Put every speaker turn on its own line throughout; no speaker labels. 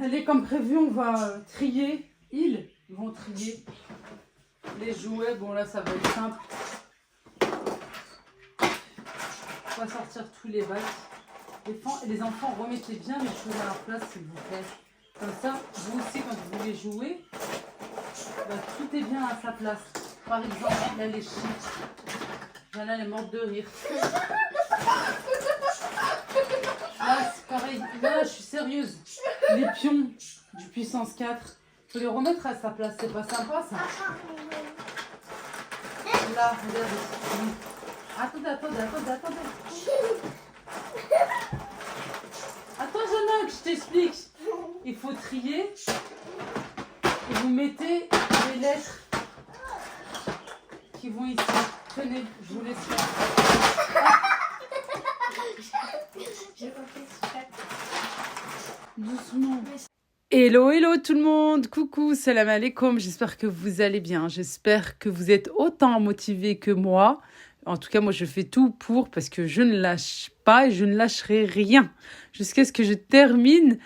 allez, comme prévu, on va trier. Ils vont trier les jouets. Bon, là, ça va être simple. On va sortir tous les bacs. Les enfants, remettez bien les choses à leur place, s'il vous plaît. Comme ça, vous aussi, quand vous voulez jouer, bah, tout est bien à sa place. Par exemple, là, les chips. Là, elle est morte de rire. Là, c'est pareil. Là, je suis sérieuse. Les pions du puissance 4, il faut les remettre à sa place. C'est pas sympa, ça. Là, regardez. Attendez. Attends, Jeanne, que je t'explique. Il faut trier. Et vous mettez les lettres qui vont ici. Tenez, je vous laisse faire. Doucement. Hello tout le monde, coucou, salam alaikum, j'espère que vous allez bien, j'espère que vous êtes autant motivés que moi. En tout cas, moi je fais tout pour, parce que je ne lâche pas et je ne lâcherai rien jusqu'à ce que je termine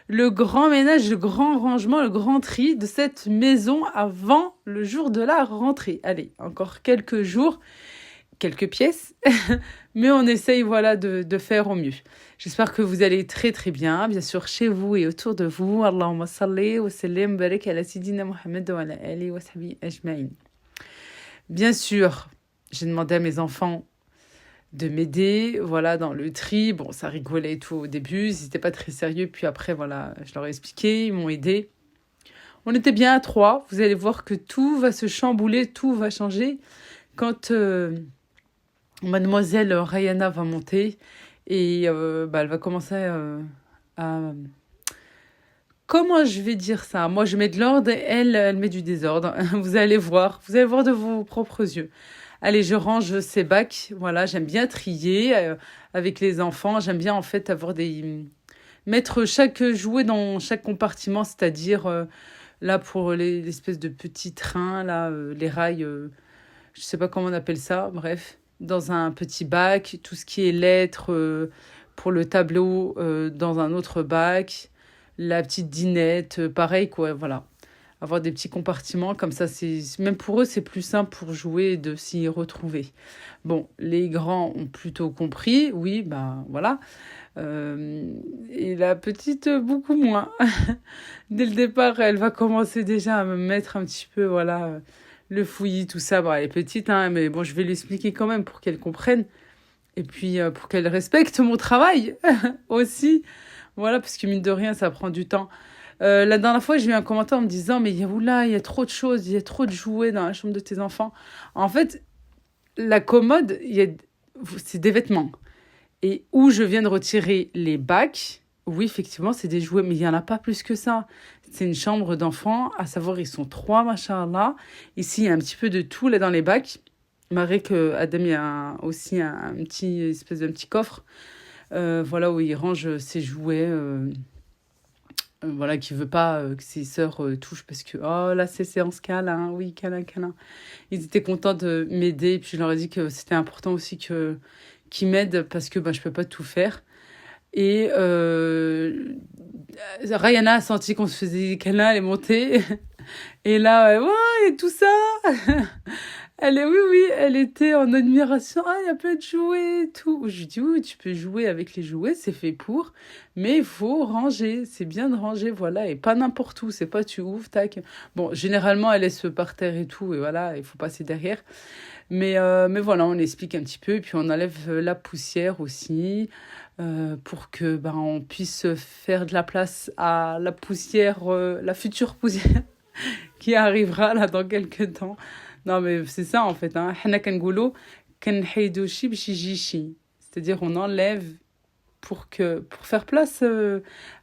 le grand ménage, le grand rangement, le grand tri de cette maison avant le jour de la rentrée. Allez, encore quelques jours, quelques pièces, mais on essaye voilà, de faire au mieux. J'espère que vous allez très très bien sûr chez vous et autour de vous. Allahumma salli wa sallim barik ala sidina Muhammad wa ala alihi wa sahbihi ajma'in. Bien sûr, j'ai demandé à mes enfants de m'aider, voilà, dans le tri. Bon, ça rigolait et tout au début, ils n'étaient pas très sérieux. Puis après, voilà, je leur ai expliqué, ils m'ont aidé. On était bien à 3. Vous allez voir que tout va se chambouler, tout va changer quand mademoiselle Rayana va monter et elle va commencer à... Comment je vais dire ça? Moi, je mets de l'ordre et elle met du désordre. Vous allez voir de vos propres yeux. Allez, je range ces bacs. Voilà, j'aime bien trier avec les enfants. J'aime bien, en fait, mettre chaque jouet dans chaque compartiment, c'est-à-dire, là, pour l'espèce de petits trains, là, les rails, je sais pas comment on appelle ça, bref, dans un petit bac. Tout ce qui est lettres pour le tableau, dans un autre bac. La petite dinette, pareil, quoi, voilà. Avoir des petits compartiments, comme ça, même pour eux, c'est plus simple pour jouer et de s'y retrouver. Bon, les grands ont plutôt compris, oui, ben voilà. Et la petite, beaucoup moins. Dès le départ, elle va commencer déjà à me mettre un petit peu, voilà, le fouillis, tout ça. Bon, elle est petite, hein, mais bon, je vais lui expliquer quand même pour qu'elle comprenne. Et puis, pour qu'elle respecte mon travail aussi. Voilà, parce que mine de rien, ça prend du temps. La dernière fois, j'ai eu un commentaire en me disant « Mais Yaoula, il y a trop de choses, il y a trop de jouets dans la chambre de tes enfants. » En fait, la commode, c'est des vêtements. Et où je viens de retirer les bacs, oui, effectivement, c'est des jouets, mais il n'y en a pas plus que ça. C'est une chambre d'enfants, à savoir, ils sont 3, machallah. Ici, il y a un petit peu de tout là dans les bacs. Malgré que Adam, il y a aussi un petit espèce de petit coffre. Voilà, où il range ses jouets... voilà, qui veut pas que ses sœurs touchent parce que, oh, là, c'est séance câlin, oui, câlin. Ils étaient contents de m'aider, et puis je leur ai dit que c'était important aussi qu'ils m'aident parce que je peux pas tout faire. Et Rayana a senti qu'on se faisait des câlins, elle est montée. Et là, ouais, et tout ça. Oui, elle était en admiration. Ah, il y a plein de jouets et tout. Je lui dis, oui, tu peux jouer avec les jouets, c'est fait pour. Mais il faut ranger. C'est bien de ranger, voilà. Et pas n'importe où. C'est pas tu ouvres, tac. Bon, généralement, elle laisse par terre et tout. Et voilà, il faut passer derrière. Mais voilà, on explique un petit peu. Et puis, on enlève la poussière aussi. Pour que on puisse faire de la place à la poussière, la future poussière qui arrivera là dans quelques temps. Non, mais c'est ça, en fait. حنا كنقولوا كنحيدو شي باش يجي شي. C'est-à-dire, on enlève pour faire place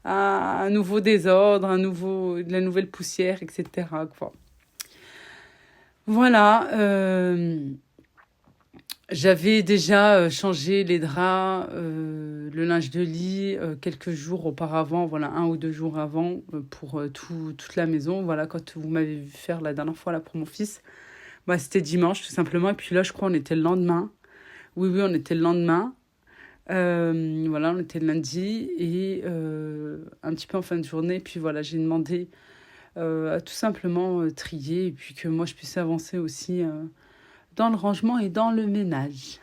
à un nouveau désordre, de la nouvelle poussière, etc. Quoi. Voilà. J'avais déjà changé les draps, le linge de lit quelques jours auparavant, voilà, 1 ou 2 jours avant, pour toute la maison. Voilà, quand vous m'avez vu faire la dernière fois là, pour mon fils. C'était dimanche, tout simplement. Et puis là, je crois, on était le lendemain. Oui, on était le lendemain. Voilà, on était le lundi. Et un petit peu en fin de journée. Puis voilà, j'ai demandé à tout simplement trier et puis que moi je puisse avancer aussi dans le rangement et dans le ménage.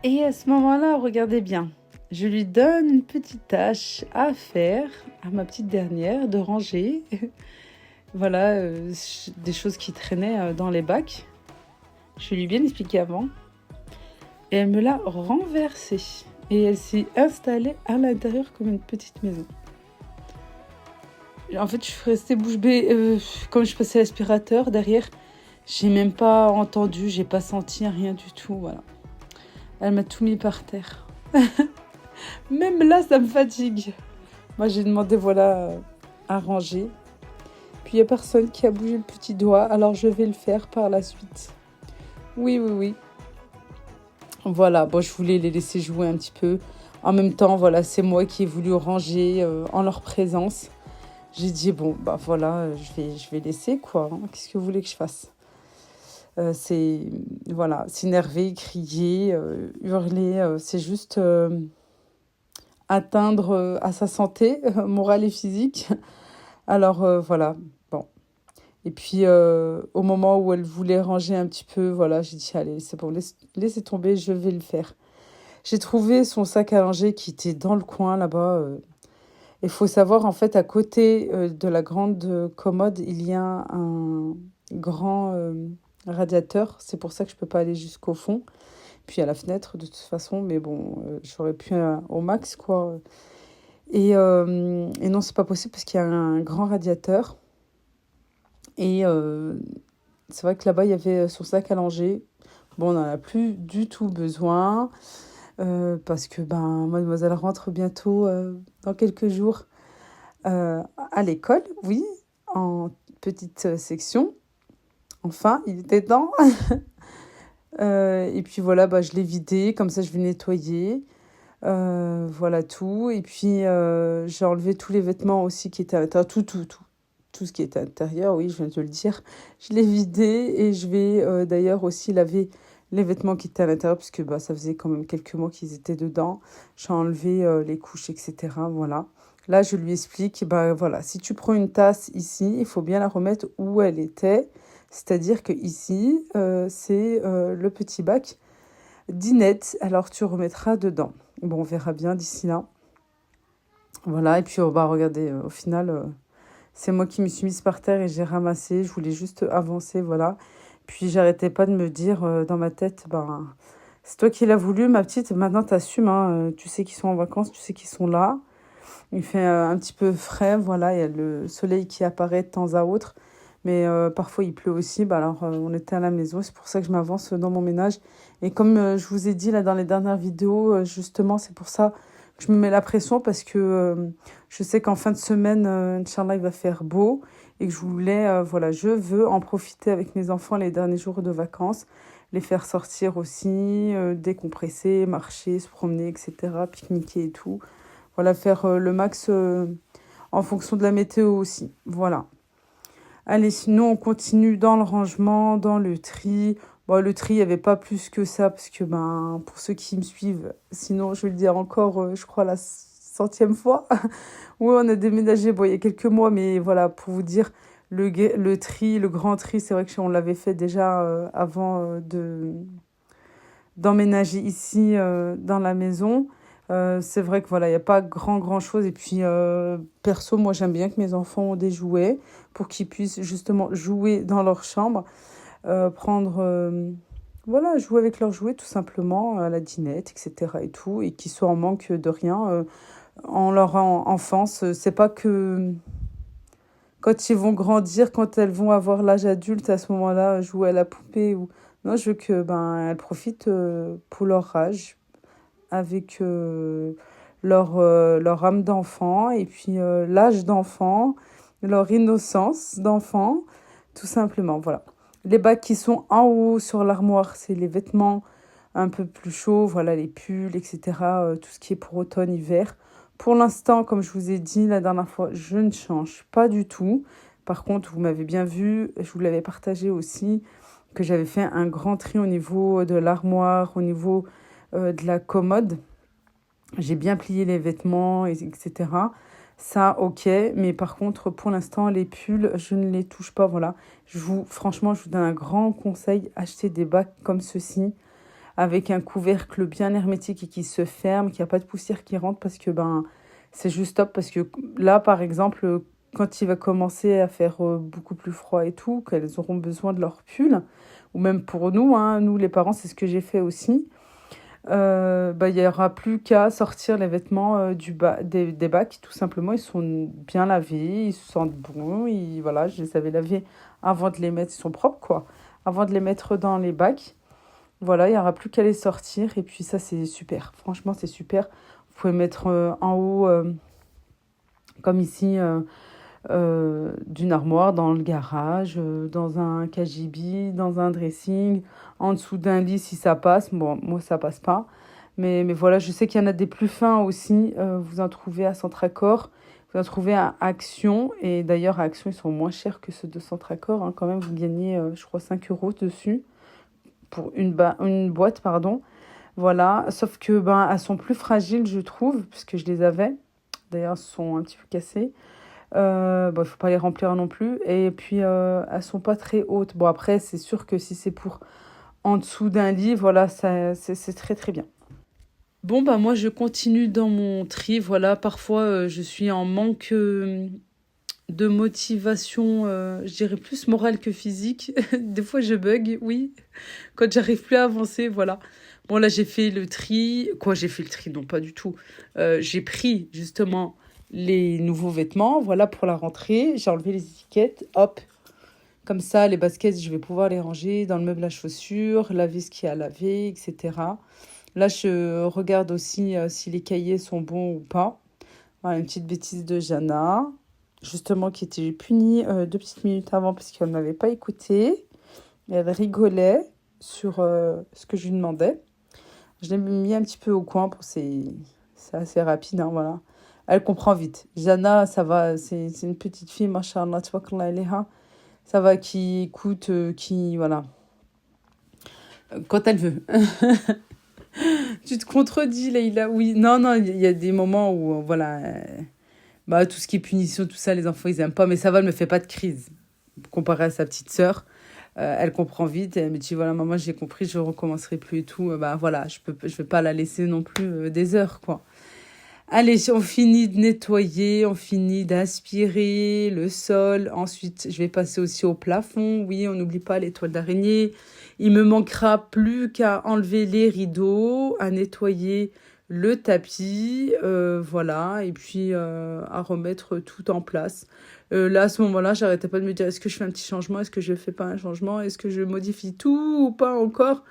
Et à ce moment-là, regardez bien, je lui donne une petite tâche à faire, à ma petite dernière, de ranger. Voilà, des choses qui traînaient dans les bacs. Je lui ai bien expliqué avant. Et elle me l'a renversée. Et elle s'est installée à l'intérieur comme une petite maison. En fait, je suis restée bouche bée. Quand je passais l'aspirateur derrière, j'ai même pas entendu, j'ai pas senti rien du tout. Voilà. Elle m'a tout mis par terre. Même là, ça me fatigue. Moi, j'ai demandé, voilà, à ranger. Puis, il n'y a personne qui a bougé le petit doigt. Alors, je vais le faire par la suite. Oui, oui, oui. Voilà, bon, je voulais les laisser jouer un petit peu. En même temps, voilà, c'est moi qui ai voulu ranger en leur présence. J'ai dit, bon, bah voilà, je vais laisser, quoi. Hein. Qu'est-ce que vous voulez que je fasse? C'est, voilà, s'énerver, crier, hurler, c'est juste atteindre à sa santé morale et physique. Alors, voilà, bon. Et puis, au moment où elle voulait ranger un petit peu, voilà, j'ai dit, allez, c'est bon, laissez tomber, je vais le faire. J'ai trouvé son sac à langer qui était dans le coin, là-bas. Il faut savoir, en fait, à côté de la grande commode, il y a un grand radiateur. C'est pour ça que je ne peux pas aller jusqu'au fond. Puis à la fenêtre, de toute façon. Mais bon, j'aurais pu au max, quoi. Et non, c'est pas possible parce qu'il y a un grand radiateur. Et c'est vrai que là-bas, il y avait son sac à langer. Bon, on n'en a plus du tout besoin. Parce que mademoiselle rentre bientôt dans quelques jours à l'école, oui, en petite section. Enfin, il était temps. Et puis voilà, je l'ai vidé, comme ça je vais nettoyer. Voilà tout. Et puis j'ai enlevé tous les vêtements aussi qui étaient à l'intérieur, tout ce qui était à l'intérieur, oui, je viens de te le dire. Je l'ai vidé et je vais d'ailleurs aussi laver les vêtements qui étaient à l'intérieur, puisque ça faisait quand même quelques mois qu'ils étaient dedans. J'ai enlevé les couches, etc. Voilà. Là, je lui explique, voilà, si tu prends une tasse ici, il faut bien la remettre où elle était. C'est-à-dire que ici, c'est le petit bac d'Inette. Alors, tu remettras dedans. Bon, on verra bien d'ici là. Voilà, et puis, regardez, au final, c'est moi qui me suis mise par terre et j'ai ramassé. Je voulais juste avancer, voilà. Puis, j'arrêtais pas de me dire dans ma tête, c'est toi qui l'as voulu, ma petite. Maintenant, t'assumes, hein. Tu sais qu'ils sont en vacances, tu sais qu'ils sont là. Il fait un petit peu frais, voilà, il y a le soleil qui apparaît de temps à autre, mais parfois il pleut aussi. Bah alors, on était à la maison, c'est pour ça que je m'avance dans mon ménage. Et comme je vous ai dit là dans les dernières vidéos, justement, c'est pour ça que je me mets la pression parce que je sais qu'en fin de semaine, Inch'Allah, il va faire beau et que je voulais, voilà, je veux en profiter avec mes enfants les derniers jours de vacances, les faire sortir aussi, décompresser, marcher, se promener, etc., pique-niquer et tout. Voilà, faire le max en fonction de la météo aussi. Voilà. Allez, sinon, on continue dans le rangement, dans le tri. Bon, le tri, il n'y avait pas plus que ça, parce que ben, pour ceux qui me suivent, sinon, je vais le dire encore, je crois, la centième fois. Oui, on a déménagé, bon, il y a quelques mois, mais voilà, pour vous dire, le tri, le grand tri, c'est vrai que on l'avait fait déjà avant d'emménager ici dans la maison. C'est vrai que voilà, il n'y a pas grand chose. Et puis, perso, moi, j'aime bien que mes enfants ont des jouets pour qu'ils puissent justement jouer dans leur chambre, prendre, voilà, jouer avec leurs jouets tout simplement, à la dinette, etc. et tout, et qu'ils soient en manque de rien. En leur enfance, c'est pas que quand ils vont grandir, quand elles vont avoir l'âge adulte, à ce moment-là, jouer à la poupée ou... Non, je veux que ben, elles profitent pour leur âge, avec leur âme d'enfant et puis l'âge d'enfant, leur innocence d'enfant, tout simplement. Voilà. Les bacs qui sont en haut sur l'armoire, c'est les vêtements un peu plus chauds, voilà, les pulls, etc. Tout ce qui est pour automne, hiver. Pour l'instant, comme je vous ai dit la dernière fois, je ne change pas du tout. Par contre, vous m'avez bien vu, je vous l'avais partagé aussi, que j'avais fait un grand tri au niveau de l'armoire, au niveau de la commode. J'ai bien plié les vêtements, etc. Ça, ok. Mais par contre, pour l'instant, les pulls, je ne les touche pas. Voilà. Franchement, je vous donne un grand conseil. Achetez des bacs comme ceci, avec un couvercle bien hermétique et qui se ferme, qu'il n'y a pas de poussière qui rentre, parce que ben, c'est juste top. Parce que là, par exemple, quand il va commencer à faire beaucoup plus froid et tout, qu'elles auront besoin de leur pull, ou même pour nous, hein, nous les parents, c'est ce que j'ai fait aussi. Bah, il n'y aura plus qu'à sortir les vêtements des bacs, tout simplement. Ils sont bien lavés, ils sentent bon. Voilà, je les avais lavés avant de les mettre, ils sont propres, quoi. Avant de les mettre dans les bacs. Voilà, il n'y aura plus qu'à les sortir. Et puis ça, c'est super. Franchement, c'est super. Vous pouvez mettre en haut, comme ici, d'une armoire dans le garage, dans un cagibi, dans un dressing, en dessous d'un lit si ça passe. Bon, moi, ça passe pas. Mais voilà, je sais qu'il y en a des plus fins aussi. Vous en trouvez à Centracor. Vous en trouvez à Action. Et d'ailleurs, à Action, ils sont moins chers que ceux de Centracor, hein. Quand même, vous gagnez, je crois, 5 euros dessus pour une boîte, pardon. Voilà, sauf que ben, elles sont plus fragiles, je trouve, puisque je les avais. D'ailleurs, elles sont un petit peu cassées. Bon, il faut pas les remplir non plus. Et puis, elles sont pas très hautes. Bon, après, c'est sûr que si c'est pour en dessous d'un lit, voilà, c'est très très bien. Bon, bah moi, je continue dans mon tri. Voilà, parfois, je suis en manque de motivation, je dirais plus morale que physique. Des fois, je bug, oui, quand j'arrive plus à avancer, voilà. Bon, là, j'ai fait le tri. Quoi, j'ai fait le tri? Non, pas du tout. J'ai pris, justement, les nouveaux vêtements, voilà, pour la rentrée. J'ai enlevé les étiquettes, hop. Comme ça, les baskets, je vais pouvoir les ranger dans le meuble à chaussures, laver ce qu'il y a à laver, etc. Là, je regarde aussi si les cahiers sont bons ou pas. Voilà, une petite bêtise de Jana, justement, qui était punie 2 petites minutes avant parce qu'elle ne m'avait pas écouté. Et elle rigolait sur ce que je lui demandais. Je l'ai mis un petit peu au coin pour c'est assez rapide, hein, voilà. Elle comprend vite. Jana, ça va, c'est une petite fille, machallah, tabarakallah alayha. Ça va, qui écoute, voilà, quand elle veut. Tu te contredis, Leïla. Oui, non, non, il y a des moments où, voilà, bah, tout ce qui est punition, tout ça, les enfants, ils aiment pas. Mais ça va, elle me fait pas de crise. Comparé à sa petite sœur, elle comprend vite. Et elle me dit, voilà, maman, j'ai compris, je recommencerai plus et tout. Bah, voilà, je vais pas la laisser non plus des heures, quoi. Allez, on finit de nettoyer, on finit d'aspirer le sol. Ensuite, je vais passer aussi au plafond. Oui, on n'oublie pas les toiles d'araignée. Il me manquera plus qu'à enlever les rideaux, à nettoyer le tapis, voilà, et puis à remettre tout en place. Là, à ce moment-là, j'arrêtais pas de me dire, est-ce que je fais un petit changement, est-ce que je fais pas un changement, est-ce que je modifie tout ou pas encore?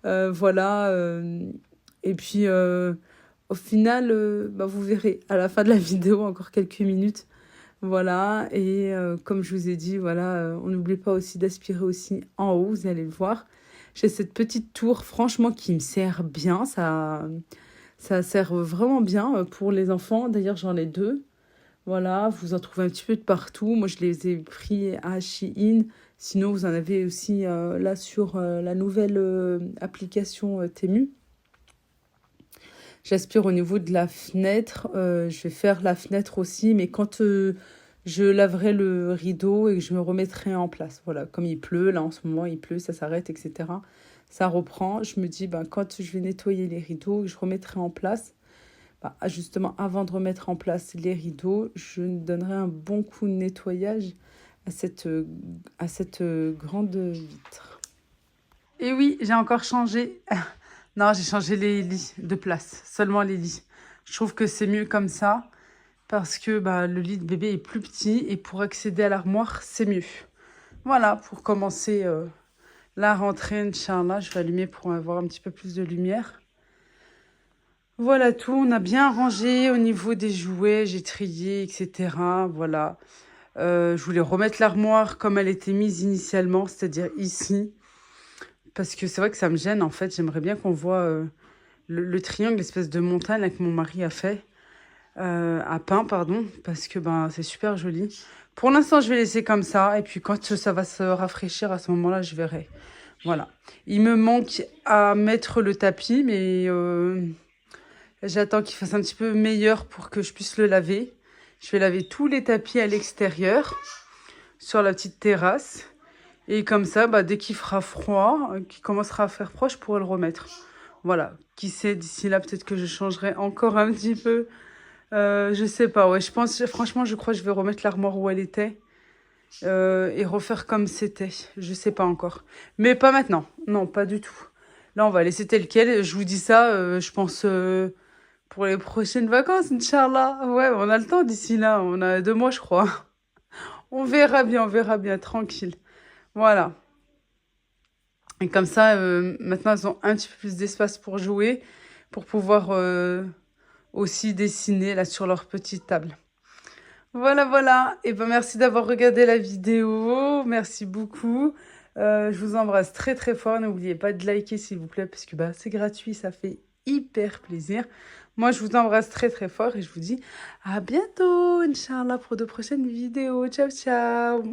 Voilà, et puis au final, bah, vous verrez à la fin de la vidéo, encore quelques minutes. Voilà, et comme je vous ai dit, voilà, on n'oublie pas aussi d'aspirer aussi en haut, vous allez le voir. J'ai cette petite tour, franchement, qui me sert bien. Ça sert vraiment bien pour les enfants. D'ailleurs, j'en ai deux. Voilà, vous en trouvez un petit peu de partout. Moi, je les ai pris à Shein. Sinon, vous en avez aussi là sur la nouvelle application Temu. J'aspire au niveau de la fenêtre. Je vais faire la fenêtre aussi, mais quand je laverai le rideau et que je me remettrai en place. Voilà, comme il pleut, là en ce moment il pleut, ça s'arrête, etc. Ça reprend. Je me dis, ben, quand je vais nettoyer les rideaux, que je remettrai en place, ben, justement avant de remettre en place les rideaux, je donnerai un bon coup de nettoyage à cette grande vitre. Et oui, j'ai encore changé. Non, j'ai changé les lits de place, seulement les lits. Je trouve que c'est mieux comme ça parce que bah, le lit de bébé est plus petit et pour accéder à l'armoire, c'est mieux. Voilà, pour commencer la rentrée, Inch'Allah, je vais allumer pour avoir un petit peu plus de lumière. Voilà tout, on a bien rangé au niveau des jouets, j'ai trié, etc. Voilà. Je voulais remettre l'armoire comme elle était mise initialement, c'est-à-dire ici. Parce que c'est vrai que ça me gêne, en fait. J'aimerais bien qu'on voit le triangle, l'espèce de montagne là, que mon mari a fait, a peint, pardon, parce que ben, c'est super joli. Pour l'instant, je vais laisser comme ça. Et puis quand ça va se rafraîchir, à ce moment-là, je verrai. Voilà. Il me manque à mettre le tapis, mais j'attends qu'il fasse un petit peu meilleur pour que je puisse le laver. Je vais laver tous les tapis à l'extérieur, sur la petite terrasse. Et comme ça, bah, dès qu'il fera froid, qu'il commencera à faire froid, je pourrai le remettre. Voilà. Qui sait, d'ici là, peut-être que je changerai encore un petit peu. Je sais pas, ouais. Franchement, je crois que je vais remettre l'armoire où elle était et refaire comme c'était. Je sais pas encore. Mais pas maintenant. Non, pas du tout. Là, on va laisser tel quel. Je vous dis ça, je pense, pour les prochaines vacances, Inch'Allah. Ouais, on a le temps d'ici là. On a 2 mois, je crois. On verra bien, tranquille. Voilà. Et comme ça, maintenant, elles ont un petit peu plus d'espace pour jouer, pour pouvoir aussi dessiner là sur leur petite table. Voilà, voilà. Et ben merci d'avoir regardé la vidéo. Merci beaucoup. Je vous embrasse très très fort. N'oubliez pas de liker s'il vous plaît, parce que bah, c'est gratuit, ça fait hyper plaisir. Moi, je vous embrasse très très fort et je vous dis à bientôt, Inch'Allah, pour de prochaines vidéos. Ciao, ciao.